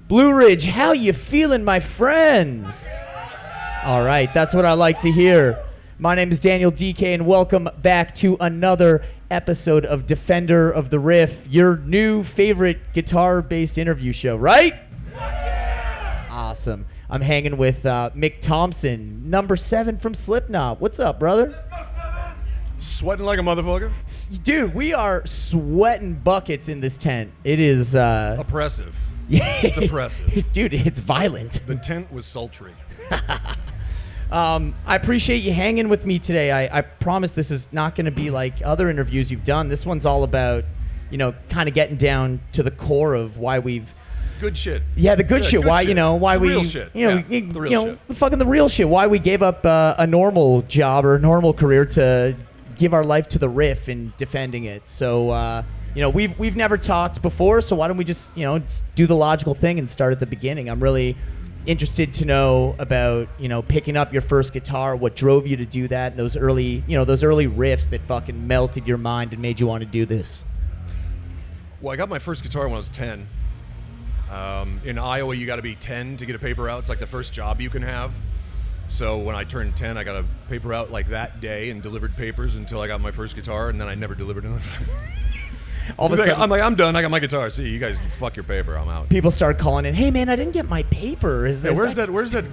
Blue Ridge, how you feeling, my friends? All right, that's what I like to hear. My name is Daniel Dekay, and welcome back to another episode of Defender of the Riff, your new favorite guitar-based interview show, right? Yeah. Awesome. I'm hanging with Mick Thomson, number 7 from Slipknot. What's up, brother? Sweating like a motherfucker. Dude, we are sweating buckets in this tent. It is... oppressive. It's oppressive. Dude, it's violent. The tent was sultry. I appreciate you hanging with me today. I promise this is not going to be like other interviews you've done. This one's all about, kind of getting down to the core of why we've... Good shit. Yeah, the good shit. Good why, shit. Why the we... real shit. The real shit. Fucking the real shit. Why we gave up a normal job or a normal career to give our life to the riff and defending it. So, we've never talked before, so why don't we just do the logical thing and start at the beginning? I'm really interested to know about, picking up your first guitar, what drove you to do that, and those early riffs that fucking melted your mind and made you want to do this. Well, I got my first guitar when I was 10. In Iowa, you got to be 10 to get a paper out. It's like the first job you can have. So when I turned 10, I got a paper out like that day and delivered papers until I got my first guitar, and then I never delivered another. All of a sudden, I'm done. I got my guitar. See, you guys fuck your paper. I'm out. People start calling in. Hey, man, I didn't get my paper. Where's that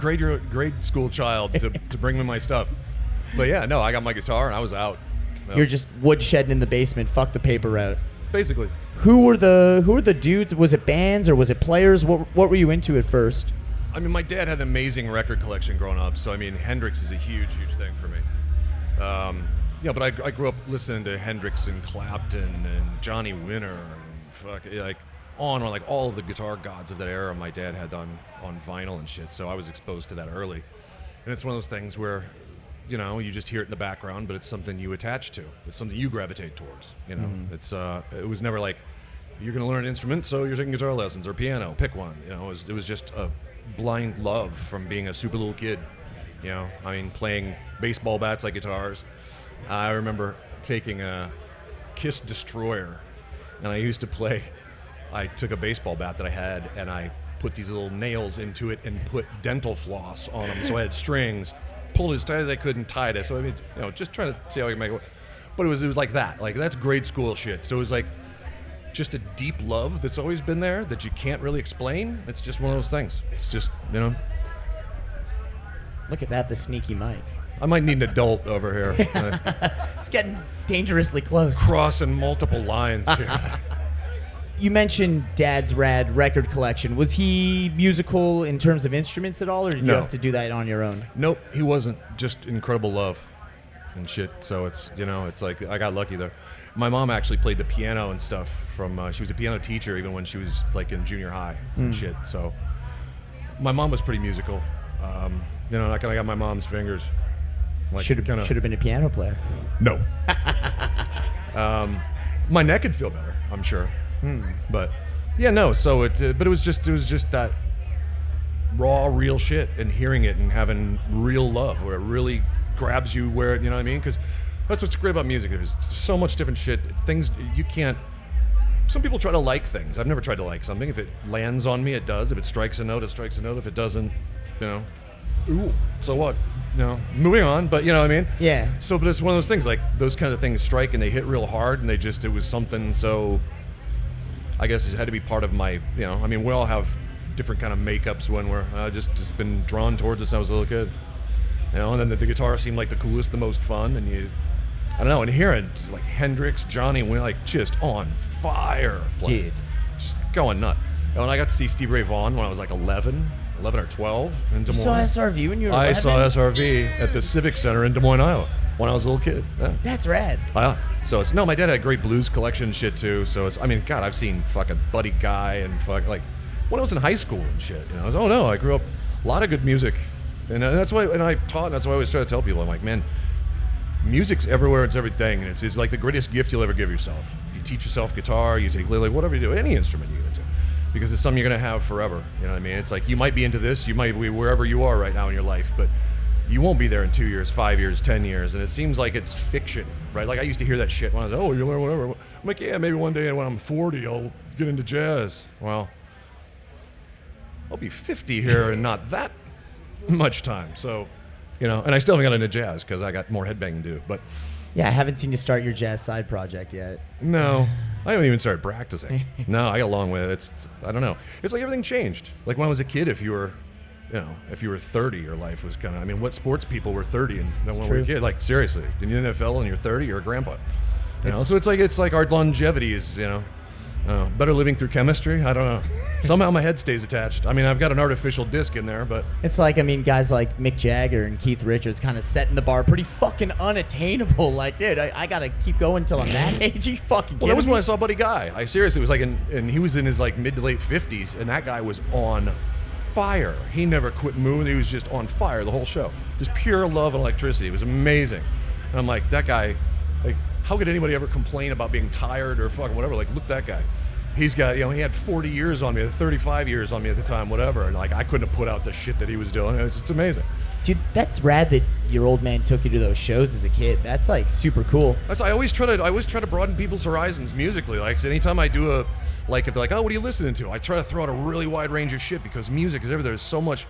grade school child to bring me my stuff? But yeah, no, I got my guitar and I was out. No. You're just woodshedding in the basement. Fuck the paper route. Basically. Who were the dudes? Was it bands or was it players? What were you into at first? I mean, my dad had an amazing record collection growing up. So I mean, Hendrix is a huge thing for me. But I grew up listening to Hendrix and Clapton and Johnny Winter and on like all of the guitar gods of that era my dad had on vinyl and shit. So I was exposed to that early. And it's one of those things where, you just hear it in the background, but it's something you attach to. It's something you gravitate towards, Mm-hmm. It was never like, you're going to learn an instrument, so you're taking guitar lessons or piano, pick one. It was just a blind love from being a super little kid. Playing baseball bats like guitars. I remember taking a Kiss Destroyer, and I took a baseball bat that I had, and I put these little nails into it and put dental floss on them, so I had strings, pulled it as tight as I could and tied it. So I mean, just trying to see how I can make it work. But it was like that. Like, that's grade school shit. So it was like just a deep love that's always been there that you can't really explain. It's just one of those things. It's just, Look at that, the sneaky mic. I might need an adult over here. It's getting dangerously close. Crossing multiple lines here. You mentioned Dad's rad record collection. Was he musical in terms of instruments at all, or did you have to do that on your own? Nope, he wasn't. Just incredible love and shit. So it's, it's like I got lucky there. My mom actually played the piano and stuff she was a piano teacher even when she was like in junior high and shit. So my mom was pretty musical. I got my mom's fingers. Like, should have been a piano player. No. My neck would feel better, I'm sure. But yeah, no. So but it was just that raw, real shit, and hearing it and having real love, where it really grabs you, where you know what I mean? Because that's what's great about music. There's so much different shit. Things you can't. Some people try to like things. I've never tried to like something. If it lands on me, it does. If it strikes a note, it strikes a note. If it doesn't, ooh, so what? Moving on, but you know what I mean? Yeah. So, but it's one of those things, like, those kind of things strike and they hit real hard, and it was something, so I guess it had to be part of my, we all have different kind of makeups when we're, just been drawn towards it since I was a little kid. And then the guitar seemed like the coolest, the most fun, and I don't know, and hearing, like, Hendrix, Johnny, we're like, just on fire. Dude. Just going nuts. And when I got to see Stevie Ray Vaughan when I was like 11 or 12 in Des Moines. You saw SRV when you were 11? I saw SRV at the Civic Center in Des Moines, Iowa, when I was a little kid. Yeah. That's rad. So my dad had a great blues collection and shit too. So God, I've seen fucking Buddy Guy and like when I was in high school and shit. I grew up a lot of good music, and that's why. And I taught. And that's why I always try to tell people. I'm like, man, music's everywhere. It's everything, and it's like the greatest gift you'll ever give yourself. If you teach yourself guitar, you take ukulele, whatever you do, any instrument you get into. Because it's something you're going to have forever. You know what I mean? It's like you might be into this, you might be wherever you are right now in your life, but you won't be there in 2 years, 5 years, 10 years, and it seems like it's fiction, right? Like I used to hear that shit when I was, you learn whatever. I'm like, yeah, maybe one day when I'm 40, I'll get into jazz. Well, be 50 here in not that much time. So, you know, and I still haven't got into jazz because I got more headbanging to do. But Yeah, I haven't seen you start your jazz side project yet. no, I haven't even started practicing. No, I got a long way. I don't know. It's like everything changed. Like when I was a kid, if you were 30, your life was kind of, I mean, what sports people were 30 and when we were a kid? Like, seriously, in the NFL and you're 30, you're a grandpa. You know? So it's like our longevity is, better living through chemistry. I don't know. Somehow my head stays attached. I mean, I've got an artificial disc in there, but It's like, I mean, guys like Mick Jagger and Keith Richards kind of setting the bar pretty fucking unattainable. Like, dude, I got to keep going until I'm that age. You fucking well, that was kidding when I me? saw Buddy Guy. I seriously was like, and he was in his like mid to late 50s, and that guy was on fire. He never quit moving. He was just on fire the whole show. Just pure love and electricity. It was amazing. And I'm like, that guy, like, how could anybody ever complain about being tired or fucking whatever? Like, look, that guy. He's got, he had 40 years on me, 35 years on me at the time, whatever. And like, I couldn't have put out the shit that he was doing. It's amazing. Dude, that's rad that your old man took you to those shows as a kid. That's like super cool. I always try to broaden people's horizons musically. Like, so anytime I do if they're like, oh, what are you listening to? I try to throw out a really wide range of shit because music is everywhere. There's so much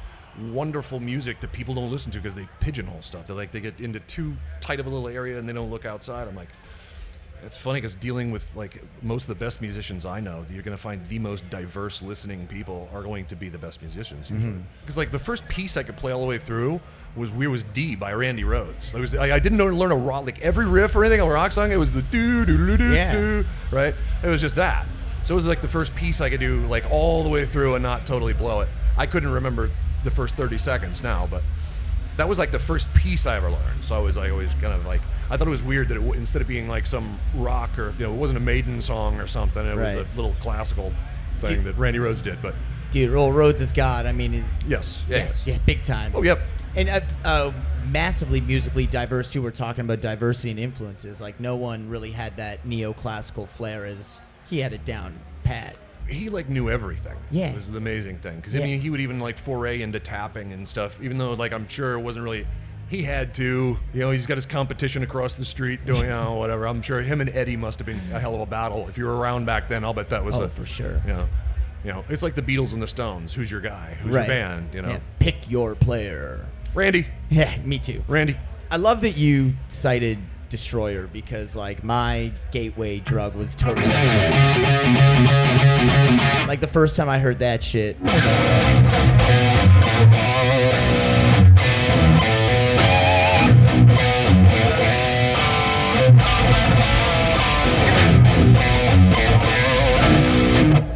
wonderful music that people don't listen to because they pigeonhole stuff. They get into too tight of a little area and they don't look outside. I'm like, it's funny because dealing with like most of the best musicians I know, you're going to find the most diverse listening people are going to be the best musicians usually. Because like the first piece I could play all the way through was D by Randy Rhoads. I didn't learn a rock, like every riff or anything on a rock song. It was the do do do do do, right? It was just that. So it was like the first piece I could do like all the way through and not totally blow it. I couldn't remember the first 30 seconds now, but that was like the first piece I ever learned. So I was like always kind of like, I thought it was weird that instead of being like some rock or, it wasn't a Maiden song or something. It was a little classical thing that Randy Rhoads did. But Dude, Rhodes is God. I mean, yes, yeah, big time. Oh, yep. And massively musically diverse too. We're talking about diversity and influences. Like no one really had that neoclassical flair as he had it down pat. He like knew everything. Yeah. It was the amazing thing. Because I mean, he would even like foray into tapping and stuff, even though like I'm sure it wasn't really, he had to, he's got his competition across the street doing, whatever. I'm sure him and Eddie must have been a hell of a battle. If you were around back then, I'll bet that was for sure. It's like the Beatles and the Stones. Who's your guy? Who's your band? Yeah. Pick your player. Randy. Yeah, me too. Randy. I love that you cited Destroyer because like my gateway drug was totally like the first time I heard that shit.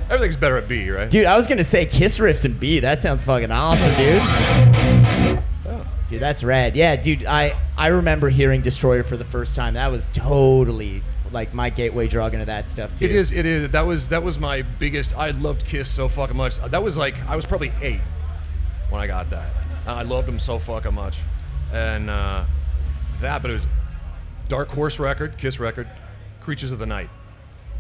Everything's better at B, right? Dude, I was gonna say Kiss riffs in B. That sounds fucking awesome, dude. Dude, that's rad. Yeah, dude, I remember hearing Destroyer for the first time. That was totally like my gateway drug into that stuff too. It is. That was my biggest. I loved Kiss so fucking much. That was like I was probably 8 when I got that. I loved them so fucking much, and but it was Dark Horse record, Kiss record, Creatures of the Night.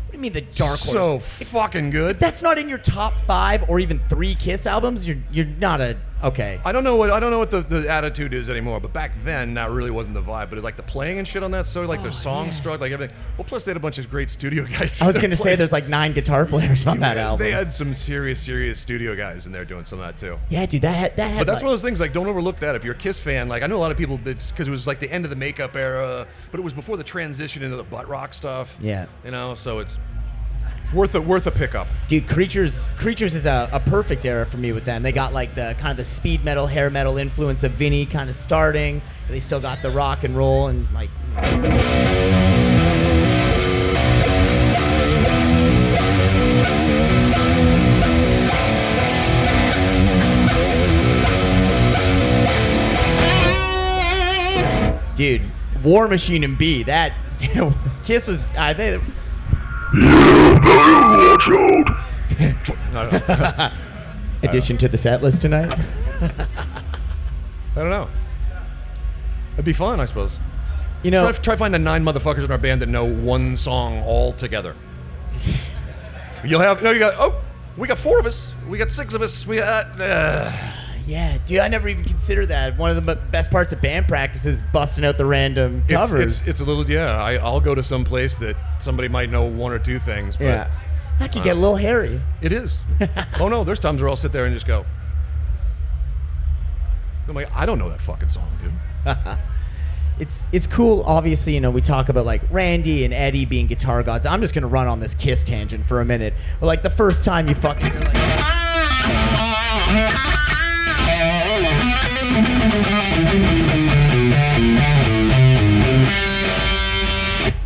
What do you mean the Dark Horse? So fucking good. If that's not in your top 5 or even 3 Kiss albums, you're not a okay. I don't know what the attitude is anymore, but back then that really wasn't the vibe. But it's like the playing and shit on that, so like their song struck, like everything. Well, plus they had a bunch of great studio guys. I was gonna say there's like 9 guitar players on that album. They had some serious studio guys in there doing some of that too. Yeah, dude, that had. But that's one of those things. Like, don't overlook that. If you're a Kiss fan, like I know a lot of people that's because it was like the end of the makeup era, but it was before the transition into the butt rock stuff. Yeah. So it's worth a pickup. Dude, Creatures is a perfect era for me with them. They got like the kind of the speed metal, hair metal influence of Vinny kind of starting, but they still got the rock and roll and like. Dude, War Machine and B, that Kiss was they. Watch out. Addition to the set list tonight. I don't know. It'd be fun, I suppose. Try finding 9 motherfuckers in our band that know one song all together. We got 4 of us. We got 6 of us. We got. Yeah, dude, I never even considered that. One of the best parts of band practice is busting out the random covers. It's a little, I'll go to some place that somebody might know 1 or 2 things. But that could get a little hairy. It is. Oh no, there's times where I'll sit there and just go, I'm like, I don't know that fucking song, dude. It's cool. Obviously, we talk about like Randy and Eddie being guitar gods. I'm just gonna run on this Kiss tangent for a minute. But like the first time you fucking hear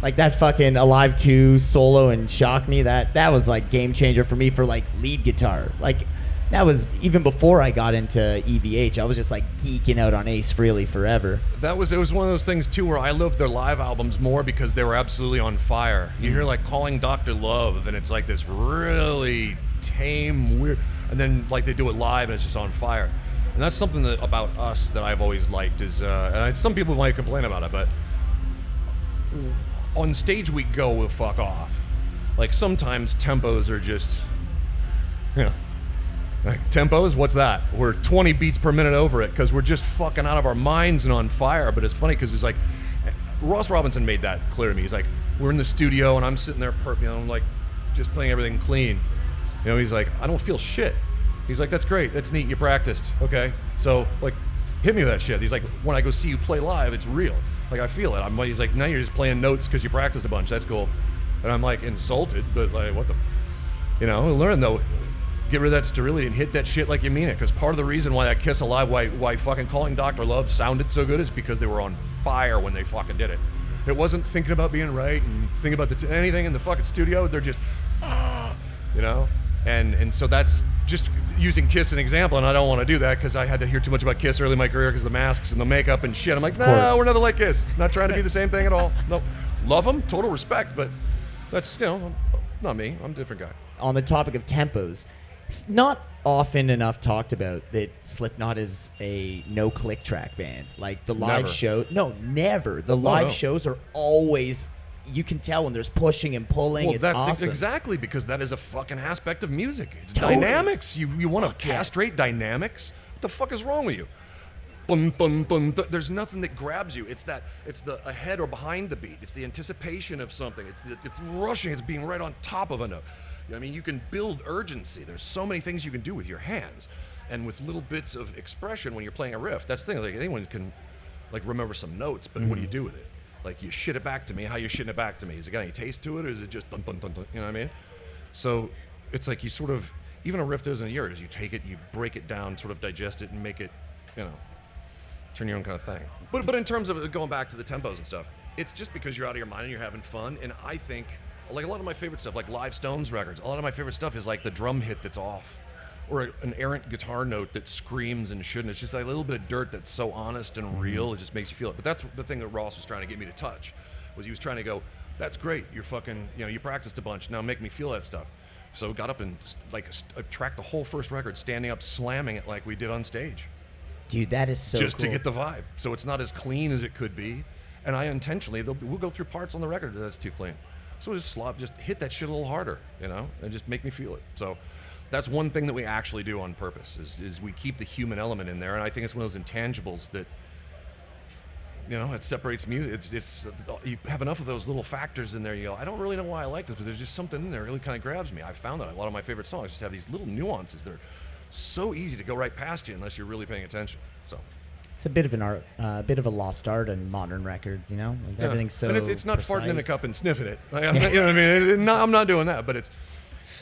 like that fucking Alive 2 solo and Shock Me, that was like game changer for me for like lead guitar. Like that was even before I got into EVH. I was just like geeking out on Ace Frehley forever. It was one of those things too where I loved their live albums more because they were absolutely on fire. You hear like Calling Dr. Love and it's like this really tame, weird, and then like they do it live and it's just on fire. And that's something that about us that I've always liked is, and some people might complain about it, but on stage we go, we'll fuck off. Like sometimes tempos are just, like, tempos, what's that? We're 20 beats per minute over it because we're just fucking out of our minds and on fire. But it's funny because it's like, Ross Robinson made that clear to me. He's like, we're in the studio and I'm sitting there, like just playing everything clean. He's like, I don't feel shit. He's like, that's great, that's neat, you practiced. Okay, so like, hit me with that shit. He's like, when I go see you play live, it's real. Like I feel it. He's like, now you're just playing notes because you practiced a bunch. That's cool. And I'm like insulted, but like, what the, learn though. Get rid of that sterility and hit that shit like you mean it. Because part of the reason why that Kiss Alive, why fucking Calling Dr. Love sounded so good is because they were on fire when they fucking did it. It wasn't thinking about being right and thinking about anything in the fucking studio. They're just, and so that's just using Kiss as an example. And I don't want to do that because I had to hear too much about Kiss early in my career because the masks and the makeup and shit. I'm like, no, we're nothing like Kiss. Not trying to be the same thing at all. No, love them, total respect, but that's not me. I'm a different guy. On the topic of tempos. It's not often enough talked about that Slipknot is a no-click track band. Like the live show, no, never. The live shows are always, you can tell when there's pushing and pulling. Well, it's that's awesome. Exactly because that is a fucking aspect of music. It's dynamics. You want to castrate dynamics? What the fuck is wrong with you? Bum, bum, bum, there's nothing that grabs you. It's the ahead or behind the beat. It's the anticipation of something. It's rushing. It's being right on top of a note. I mean, you can build urgency. There's so many things you can do with your hands and with little bits of expression when you're playing a riff. That's the thing. Like anyone can like remember some notes, but what do you do with it? Like you shit it back to me. How you shitting it back to me? Is it got any taste to it, or is it just dun dun dun dun? You know what I mean? So it's like you sort of, even a riff isn't a yours. You take it, you break it down, sort of digest it, and make it, turn your own kind of thing. But in terms of going back to the tempos and stuff, it's just because you're out of your mind and you're having fun. And I think, like a lot of my favorite stuff, like Live Stones records, a lot of my favorite stuff is like the drum hit that's off, or an errant guitar note that screams and shouldn't. It's just like a little bit of dirt that's so honest and real, it just makes you feel it. But that's the thing that Ross was trying to get me to touch, was he was trying to go, that's great, you're fucking, you practiced a bunch, now make me feel that stuff. So got up and tracked the whole first record, standing up, slamming it like we did on stage. Dude, that is so just cool. To get the vibe. So it's not as clean as it could be. And I intentionally, we'll go through parts on the record that's too clean. So just hit that shit a little harder, and just make me feel it. So that's one thing that we actually do on purpose, is we keep the human element in there. And I think it's one of those intangibles that, it separates music. It's you have enough of those little factors in there, you go, I don't really know why I like this, but there's just something in there that really kind of grabs me. I found that a lot of my favorite songs just have these little nuances that are so easy to go right past you unless you're really paying attention. So it's a bit of an art, a bit of a lost art in modern records, Like everything's so. And it's not precise. farting in a cup and sniffing it. Like, you know what I mean? I'm not doing that, but it's,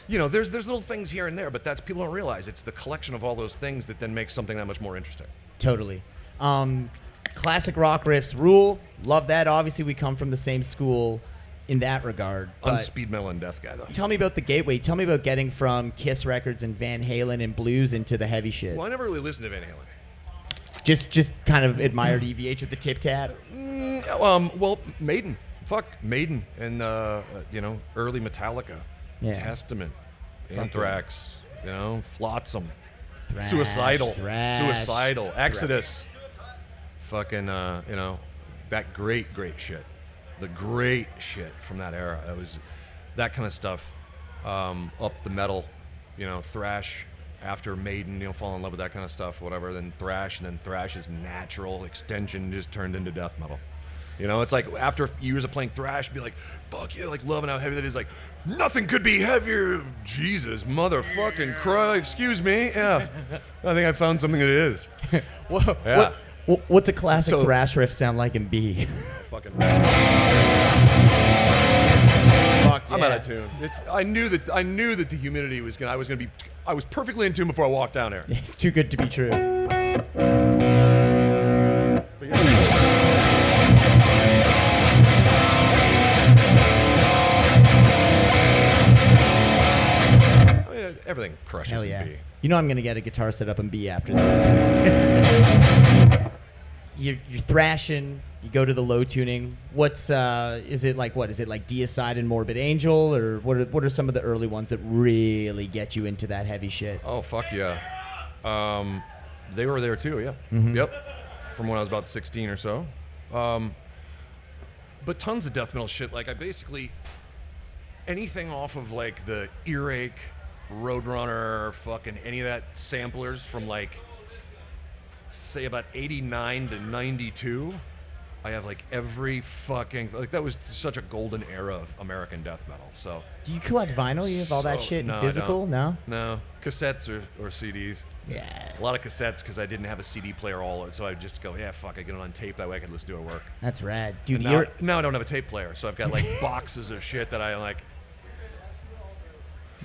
there's little things here and there, but that's, people don't realize it's the collection of all those things that then makes something that much more interesting. Totally. Classic rock riffs rule. Love that. Obviously, we come from the same school in that regard. I'm speed metal and death guy, though. Tell me about the gateway. Tell me about getting from Kiss records and Van Halen and blues into the heavy shit. Well, I never really listened to Van Halen. Just kind of admired EVH with the tip tab. Well, Maiden. Fuck Maiden and early Metallica, Testament, Anthrax, Flotsam, Suicidal, Exodus, fucking that great shit, the great shit from that era. It was that kind of stuff, up the metal, thrash. After Maiden, fall in love with that kind of stuff, whatever, then thrash, and then thrash's natural extension just turned into death metal. You know, it's like after years of playing thrash, be like, fuck yeah, like loving how heavy that is. Like, nothing could be heavier. Jesus, motherfucking Christ, excuse me. Yeah, I think I found something that is. What's a classic thrash riff sound like in B? Fucking. Fuck yeah. I'm out of tune. I knew that the humidity was gonna. I was perfectly in tune before I walked down there. It's too good to be true. But yeah. Everything crushes Hell yeah. in B. You know I'm gonna get a guitar set up in B after this. you're thrashing. You go to the low tuning. Is it like Deicide and Morbid Angel, or what are some of the early ones that really get you into that heavy shit? Oh fuck yeah. They were there too. Yeah. Mm-hmm. Yep. From when I was about 16 or so. But tons of death metal shit. Like I basically anything off of like the Earache, Roadrunner, fucking any of that samplers from like say about 89 to 92. I have like every fucking like that was such a golden era of American death metal. So do you collect vinyl? You have all that shit in physical? No, cassettes or CDs. Yeah, a lot of cassettes because I didn't have a CD player so I just go, yeah, fuck, I get it on tape, that way I can listen to it at work. That's rad, dude. Now I don't have a tape player, so I've got like boxes of shit that I like.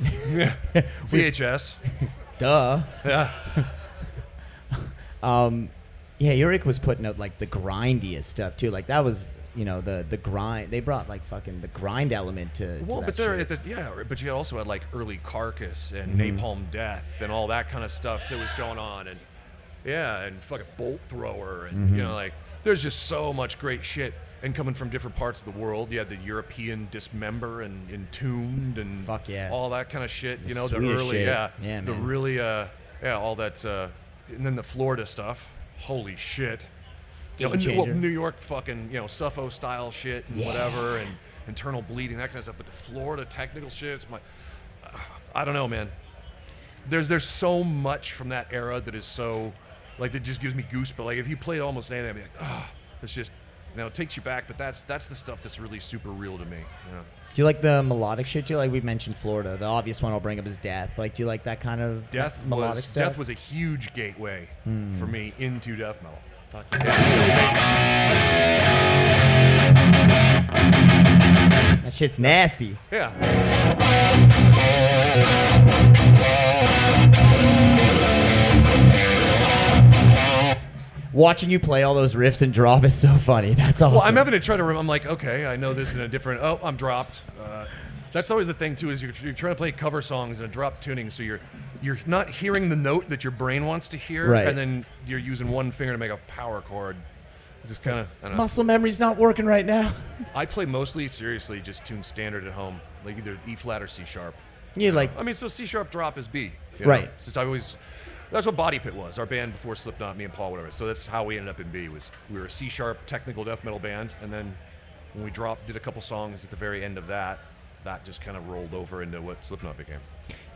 Yeah, VHS. Duh. Yeah. Yeah, Earache was putting out like the grindiest stuff too. Like that was, the grind. They brought like fucking the grind element to. Well, to but that but you also had like early Carcass and Napalm Death and all that kind of stuff that was going on, and and fucking Bolt Thrower, and like there's just so much great shit. And coming from different parts of the world, you had the European Dismember and Entombed and fuck yeah, all that kind of shit. The the early shit. the really all that, and then the Florida stuff. Holy shit. New York fucking, Suffo style shit and whatever, and internal bleeding, that kind of stuff. But the Florida technical shit, it's I don't know, man. There's so much from that era that is so, like, that just gives me goosebumps. Like, if you played almost anything, I'd be like, it's just, it takes you back. But that's the stuff that's really super real to me. Do you like the melodic shit? Do you like, we mentioned Florida. The obvious one I'll bring up is Death. Like, do you like that kind of melodic stuff? Death was a huge gateway for me into death metal. Fuck yeah. That shit's nasty. Yeah. Watching you play all those riffs and drop is so funny. That's awesome. Well, I'm having to try to. I'm like, okay, I know this in a different. Oh, I'm dropped. That's always the thing too. Is you're trying to play cover songs in a drop tuning, so you're not hearing the note that your brain wants to hear, right. And then you're using one finger to make a power chord. Just kind of muscle memory's not working right now. I play mostly seriously just tuned standard at home, like either E flat or C sharp. So C sharp drop is B. Right. Since I always. That's what Body Pit was, our band before Slipknot, me and Paul, whatever. So that's how we ended up in B. We were a C-sharp technical death metal band, and then when we did a couple songs at the very end of that just kind of rolled over into what Slipknot became.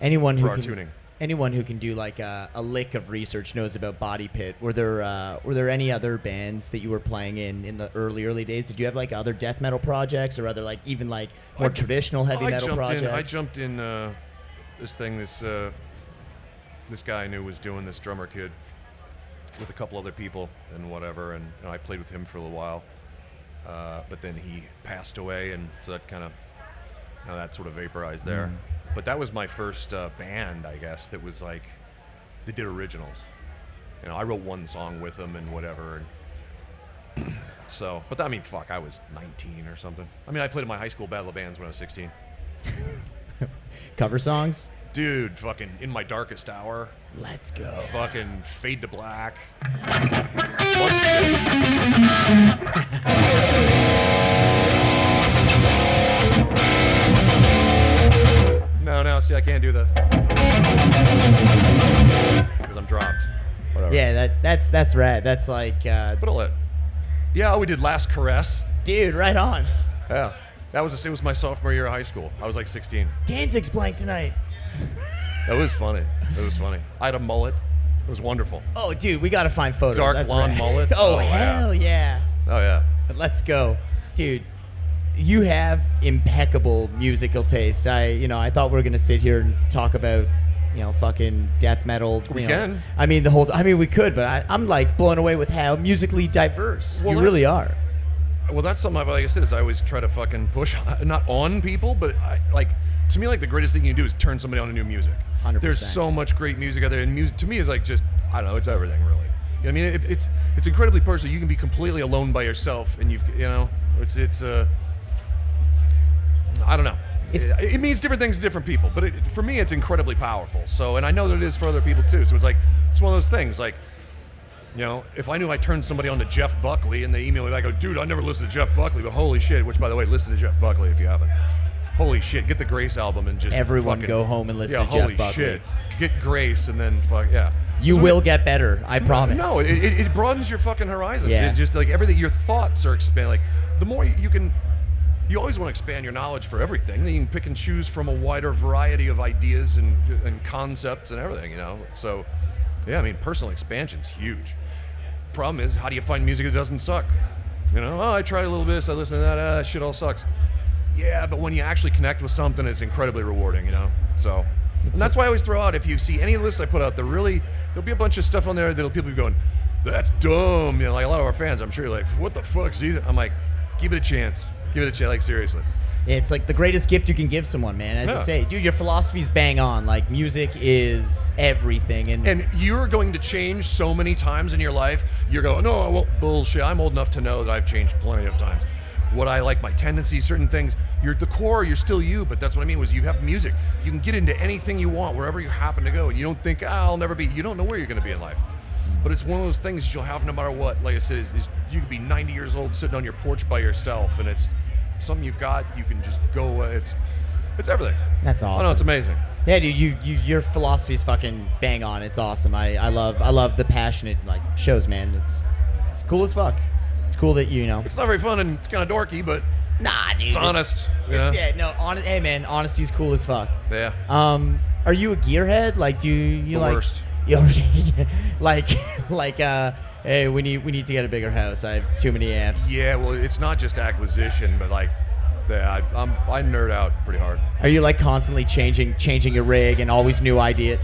Anyone who can do like a lick of research knows about Body Pit. Were there any other bands that you were playing in the early days? Did you have like other death metal projects or other like even like more traditional heavy metal projects? I jumped in this guy I knew was doing this drummer kid with a couple other people and whatever, and I played with him for a little while, but then he passed away, and so that kind of that sort of vaporized there. But that was my first band, I guess, that was like they did originals. I wrote one song with them and whatever, and so. But I mean, fuck, I was 19 or something. I mean, I played in my high school battle of bands when I was 16. Cover songs. Dude, fucking In My Darkest Hour. Let's go. Fucking Fade to Black. Bunch of shit. No, see, I can't do that. Because I'm dropped. Whatever. Yeah, that's rad. That's like... But I'll let... Yeah, we did Last Caress. Dude, right on. Yeah. It was my sophomore year of high school. I was like 16. Danzig's playing tonight. That was funny. I had a mullet. It was wonderful. Oh, dude, we got to find photos. Dark blonde mullet. Oh, hell yeah. Oh, yeah. Let's go. Dude, you have impeccable musical taste. I thought we were going to sit here and talk about, fucking death metal. We can. We could, but I'm like blown away with how musically diverse you really are. Well, that's something, like I said, is I always try to fucking push, not on people, but to me, like, the greatest thing you can do is turn somebody on to new music. 100%. There's so much great music out there, and music, to me, is like just, I don't know, it's everything, really. I mean, it's incredibly personal. You can be completely alone by yourself, and it's I don't know. It means different things to different people, but for me, it's incredibly powerful. So, and I know that it is for other people too. So it's one of those things. Like, if I knew I turned somebody on to Jeff Buckley and they email me back, I go, dude, I never listened to Jeff Buckley, but holy shit! Which, by the way, listen to Jeff Buckley if you haven't. Holy shit! Get the Grace album and just everyone go home and listen to Jeff Buckley. Holy shit! Get Grace and then You will get better, I promise. No, it broadens your fucking horizons. Yeah. It just like everything, your thoughts are expanded. Like the more you can. You always want to expand your knowledge for everything. Then you can pick and choose from a wider variety of ideas and concepts and everything, So, yeah, I mean, personal expansion's huge. Problem is, how do you find music that doesn't suck? I tried a little bit, so I listened to that, shit all sucks. Yeah, but when you actually connect with something, it's incredibly rewarding, So, and that's why I always throw out, if you see any lists I put out, there'll be a bunch of stuff on there that'll people be going, that's dumb. Like a lot of our fans, I'm sure you're like, what the fuck's these? I'm like, give it a chance. Give it a chance, like seriously. It's like the greatest gift you can give someone, man. As you say, dude, your philosophy's bang on. Like, music is everything. And you're going to change so many times in your life. You're going, no, I won't. Bullshit. I'm old enough to know that I've changed plenty of times. What I like, my tendencies, certain things. You're at the core, you're still you, but that's what I mean was you have music. You can get into anything you want, wherever you happen to go. And you don't think, I'll never be. You don't know where you're going to be in life. But it's one of those things you'll have no matter what. Like I said, is you could be 90 years old sitting on your porch by yourself, and it's something you've got. You can just go. It's everything. That's awesome. I know, it's amazing. Yeah, dude, your philosophy's fucking bang on. It's awesome. I love the passionate shows, man. It's cool as fuck. It's cool that It's not very fun and it's kind of dorky, but nah, dude. It's honest. Hey, man, honesty's cool as fuck. Yeah. Are you a gearhead? Like, do you the like? Worst. Hey, we need to get a bigger house. I have too many amps. Yeah, well, it's not just acquisition, but I nerd out pretty hard. Are you like constantly changing your rig and always new ideas?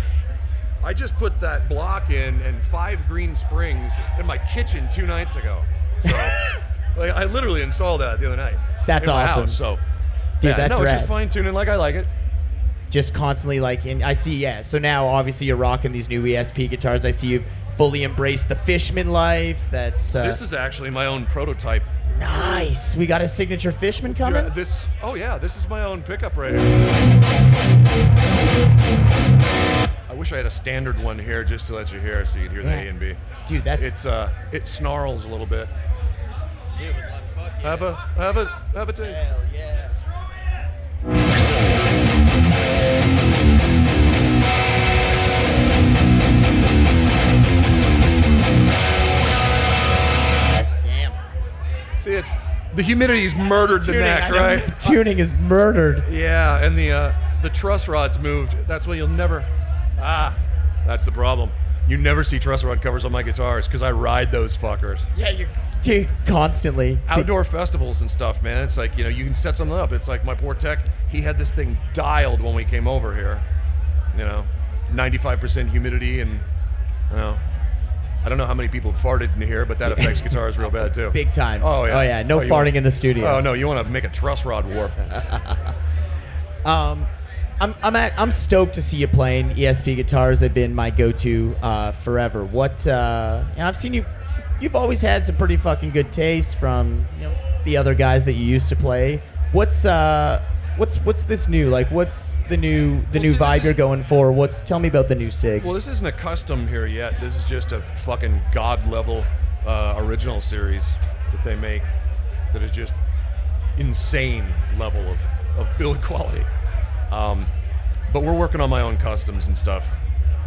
I just put that block in and 5 green springs in my kitchen 2 nights ago. So, I literally installed that the other night. That's in my awesome. House, so, dude, that's it's rad. just fine tuning like I like it. Just constantly and I see, so now obviously you're rocking these new ESP guitars. I see you've fully embraced the Fishman life. This is actually my own prototype. Nice. We got a signature Fishman coming? This is my own pickup right here. I wish I had a standard one here just to let you hear so you can hear the A and B. Dude, it snarls a little bit. Dude, fuck yeah. Have a tape. Hell yeah. Damn. See, the humidity's murdered the neck, right? Tuning is murdered. Yeah, and the truss rod's moved. That's why you'll never. That's the problem. You never see truss rod covers on my guitars because I ride those fuckers. Yeah, dude, constantly. Outdoor festivals and stuff, man. It's like, you can set something up. It's like my poor tech, he had this thing dialed when we came over here. 95% humidity and, I don't know how many people farted in here, but that affects guitars real bad too. Big time. Oh, yeah. Oh, yeah. No farting in the studio. Oh, no. You want to make a truss rod warp. I'm stoked to see you playing ESP guitars. They've been my go-to forever. I've seen you've always had some pretty fucking good taste from the other guys that you used to play. What's this new? Like, what's the new vibe you're going for? Tell me about the new SIG. Well, this isn't a custom here yet. This is just a fucking god level original series that they make that is just insane level of build quality. But we're working on my own customs and stuff.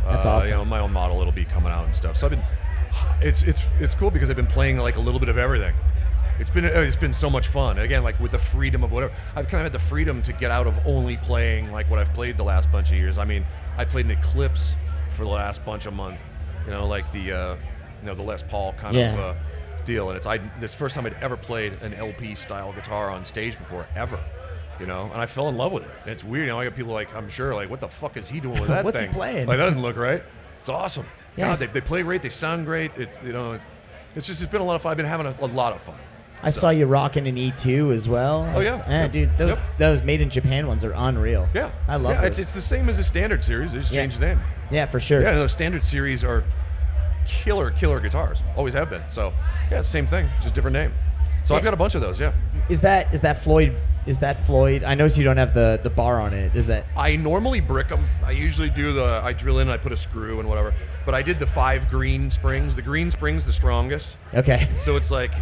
That's awesome. My own model, it'll be coming out and stuff. So it's cool because I've been playing like a little bit of everything. It's been so much fun. Again, like with the freedom of whatever. I've kind of had the freedom to get out of only playing like what I've played the last bunch of years. I mean, I played an Eclipse for the last bunch of months. Like the Les Paul kind of deal, and it's the first time I'd ever played an LP style guitar on stage before, ever. You know, and I fell in love with it. And it's weird, you know. I get people like, I'm sure, like, what the fuck is he doing with that What's thing? he playing? Like, that doesn't look right. It's awesome. Yes. God, they play great. They sound great. It's, you know, it's been a lot of fun. I've been having a lot of fun. I saw you rocking an E2 as well. Oh, yeah. Yeah, dude, those made in Japan ones are unreal. Yeah. I love it. It's the same as the standard series. They just changed the name. Yeah, for sure. Yeah, those standard series are killer guitars. Always have been. So, yeah, same thing, just different name. So I've got a bunch of those, yeah. Is that Floyd? Is that Floyd? I notice you don't have the bar on it. Is that? I normally brick them. I usually I drill in and I put a screw and whatever. But I did the 5 green springs. The green spring's the strongest. Okay. So it's like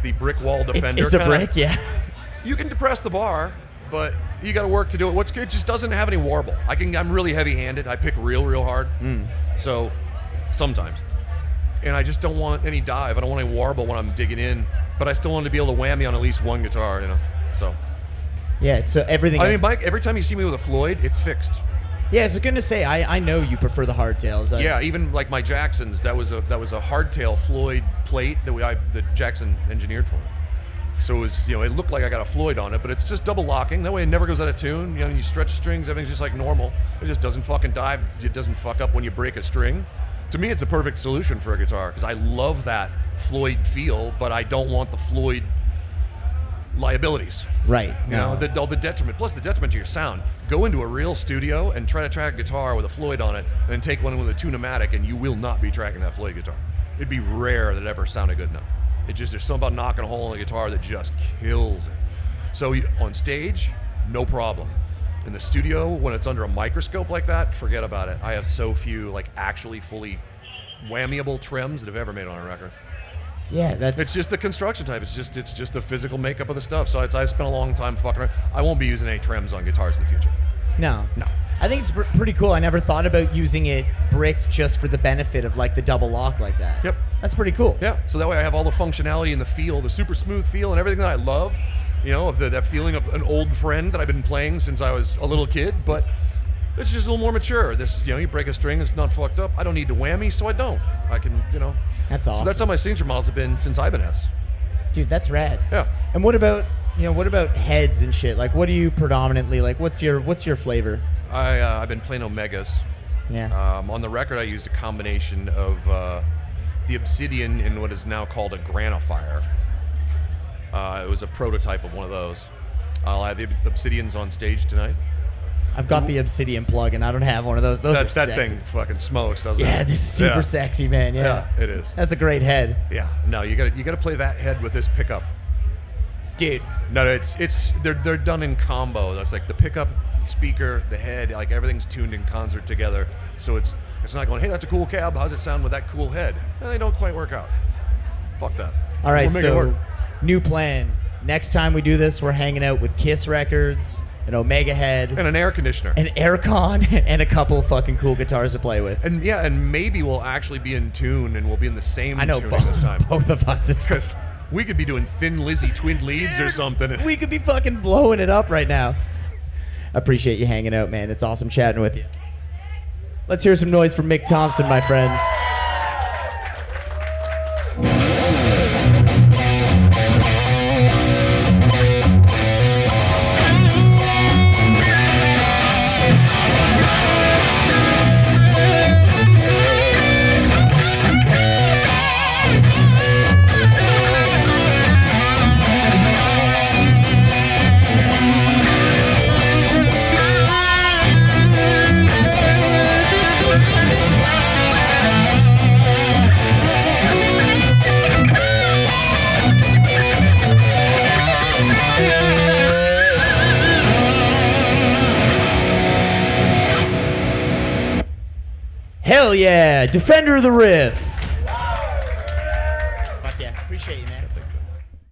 the brick wall defender. It's a brick, yeah. You can depress the bar, but you got to work to do it. What's good, it just doesn't have any warble. I'm really heavy-handed. I pick real hard. So sometimes. And I just don't want any dive. I don't want any warble when I'm digging in. But I still want to be able to whammy on at least one guitar, you know. So. Yeah. So everything. I mean, Mike. Every time you see me with a Floyd, it's fixed. Yeah, I was gonna say I know you prefer the hardtails. Yeah, even like my Jacksons, that was a hardtail Floyd plate that Jackson engineered for me. So it was, you know, it looked like I got a Floyd on it, but it's just double locking. That way it never goes out of tune. You know, you stretch strings, everything's just like normal. It just doesn't fucking dive. It doesn't fuck up when you break a string. To me, it's the perfect solution for a guitar because I love that Floyd feel, but I don't want the Floyd liabilities. Right. You know, all the detriment, plus the detriment to your sound. Go into a real studio and try to track a guitar with a Floyd on it, and then take one with a Tune-O-Matic, and you will not be tracking that Floyd guitar. It'd be rare that it ever sounded good enough. There's something about knocking a hole in a guitar that just kills it. So on stage, no problem. In the studio, when it's under a microscope like that, forget about it. I have so few like actually fully whammiable trims that have ever made on a record. Yeah, it's just the construction type. It's just the physical makeup of the stuff. So I spent a long time fucking around. I won't be using any trims on guitars in the future. No. I think it's pretty cool. I never thought about using it bricked just for the benefit of like the double lock like that. Yep. That's pretty cool. Yeah. So that way I have all the functionality and the feel, the super smooth feel, and everything that I love. You know, of that feeling of an old friend that I've been playing since I was a little kid, but it's just a little more mature. This, you know, you break a string, it's not fucked up. I don't need to whammy, so I don't. I can, you know. That's awesome. So that's how my signature models have been since Ibanez. Dude, that's rad. Yeah. And what about heads and shit? Like, what do you predominantly like? What's your flavor? I've been playing Omegas. Yeah. On the record, I used a combination of the Obsidian and what is now called a Granifier. It was a prototype of one of those. I'll have the Obsidians on stage tonight. I've got the Obsidian plug, and I don't have one of those. Those are sexy. That thing fucking smokes, doesn't it? Yeah, this is super sexy, man. Yeah, it is. That's a great head. Yeah, no, you gotta play that head with this pickup, dude. No, they're done in combo. That's like the pickup, speaker, the head, like everything's tuned in concert together. So it's not going, hey, that's a cool cab. How's it sound with that cool head? They don't quite work out. Fuck that. All right, we'll make it work. New plan. Next time we do this, we're hanging out with Kiss Records, an Omega head, and an air conditioner, an aircon, and a couple of fucking cool guitars to play with. And and maybe we'll actually be in tune, and we'll be in the same tuning this time. Both of us. Because we could be doing Thin Lizzy twin leads or something. We could be fucking blowing it up right now. Appreciate you hanging out, man. It's awesome chatting with you. Let's hear some noise from Mick Thomson, my friends. Hell yeah, Defender of the Riff. Fuck yeah, appreciate you, man.